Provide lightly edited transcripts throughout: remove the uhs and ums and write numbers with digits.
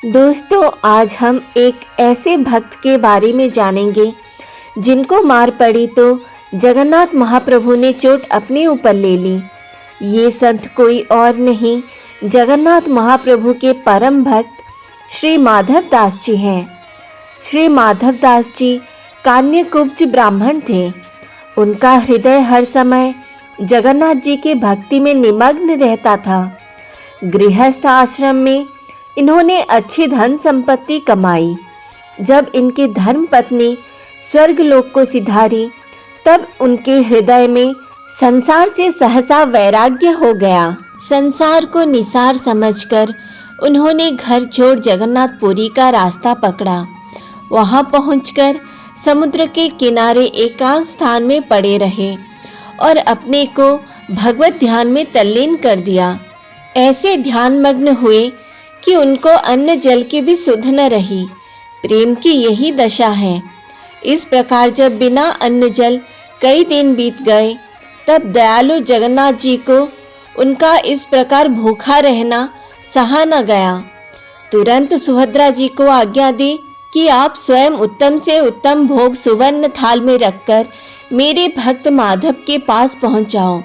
दोस्तों, आज हम एक ऐसे भक्त के बारे में जानेंगे जिनको मार पड़ी तो जगन्नाथ महाप्रभु ने चोट अपने ऊपर ले ली। ये संत कोई और नहीं, जगन्नाथ महाप्रभु के परम भक्त श्री माधव दास जी हैं। श्री माधव दास जी कान्यकुब्ज ब्राह्मण थे। उनका हृदय हर समय जगन्नाथ जी के भक्ति में निमग्न रहता था। गृहस्थ आश्रम में इन्होंने अच्छी धन संपत्ति कमाई। जब इनकी धर्म पत्नी स्वर्गलोक को सिधारी, तब उनके हृदय में संसार से सहसा वैराग्य हो गया। संसार को निसार समझकर उन्होंने घर छोड़ जगन्नाथपुरी का रास्ता पकड़ा। वहां पहुंचकर समुद्र के किनारे एकांत स्थान में पड़े रहे और अपने को भगवत ध्यान में तल्लीन कर दिया। ऐसे ध्यान मग्न हुए कि उनको अन्न जल की भी सुध न रही। प्रेम की यही दशा है। इस प्रकार जब बिना अन्न जल कई दिन बीत गए, तब दयालु जगन्नाथ जी को उनका इस प्रकार भूखा रहना सहा न गया। तुरंत सुभद्रा जी को आज्ञा दी कि आप स्वयं उत्तम से उत्तम भोग सुवर्ण थाल में रखकर मेरे भक्त माधव के पास पहुंचाओ।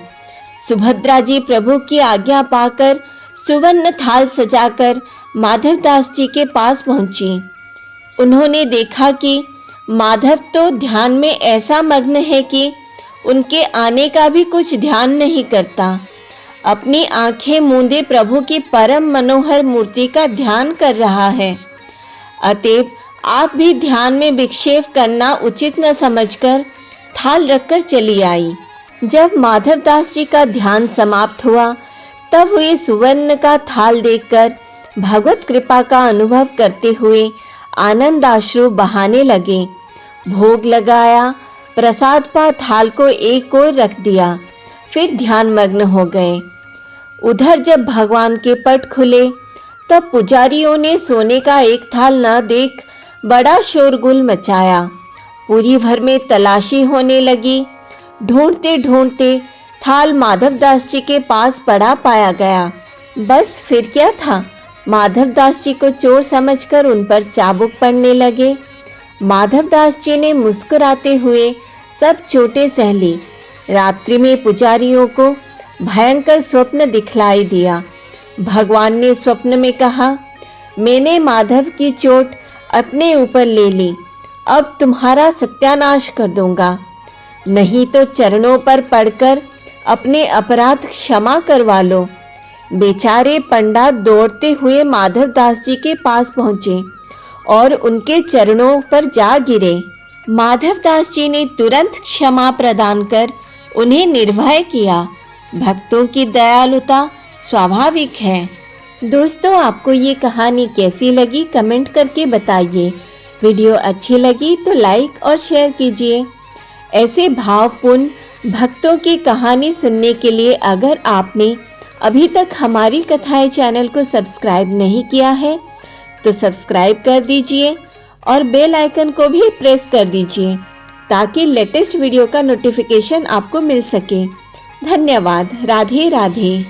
सुभद्रा जी प्रभु की आज्ञा पाकर सुवर्ण थाल सजाकर माधव दास जी के पास पहुंची। उन्होंने देखा कि माधव तो ध्यान में ऐसा मग्न है कि उनके आने का भी कुछ ध्यान नहीं करता। अपनी आंखें मूंदे प्रभु की परम मनोहर मूर्ति का ध्यान कर रहा है। अतएव आप भी ध्यान में विक्षेप करना उचित न समझकर थाल रखकर चली आई। जब माधव दास जी का ध्यान समाप्त हुआ, तब वे सुवर्ण का थाल देखकर भगवत कृपा का अनुभव करते हुए आनंदाश्रु बहाने लगे। भोग लगाया, प्रसाद पा थाल को एक ओर रख दिया, फिर ध्यान मग्न हो गए। उधर जब भगवान के पट खुले, तब पुजारियों ने सोने का एक थाल न देख बड़ा शोरगुल मचाया। पूरी भर में तलाशी होने लगी। ढूंढते ढूंढते थाल माधव दास जी के पास पड़ा पाया गया। बस फिर क्या था, माधव दास जी को चोर समझकर उन पर चाबुक पड़ने लगे। माधव दास जी ने मुस्कुराते हुए सब चोटें सह ली। रात्रि में पुजारियों को भयंकर स्वप्न दिखलाई दिया। भगवान ने स्वप्न में कहा, मैंने माधव की चोट अपने ऊपर ले ली, अब तुम्हारा सत्यानाश कर दूंगा। नहीं तो चरणों पर पड़कर अपने अपराध क्षमा करवा लो। बेचारे पंडा दौड़ते हुए माधव दास जी के पास पहुंचे और उनके चरणों पर जा गिरे। माधव दास जी ने तुरंत क्षमा प्रदान कर उन्हें निर्भय किया। भक्तों की दयालुता स्वाभाविक है। दोस्तों, आपको ये कहानी कैसी लगी कमेंट करके बताइए। वीडियो अच्छी लगी तो लाइक और शेयर कीजिए। ऐसे भावपूर्ण भक्तों की कहानी सुनने के लिए अगर आपने अभी तक हमारी कथाएं चैनल को सब्सक्राइब नहीं किया है, तो सब्सक्राइब कर दीजिए और बेल आइकन को भी प्रेस कर दीजिए ताकि लेटेस्ट वीडियो का नोटिफिकेशन आपको मिल सके। धन्यवाद। राधे राधे।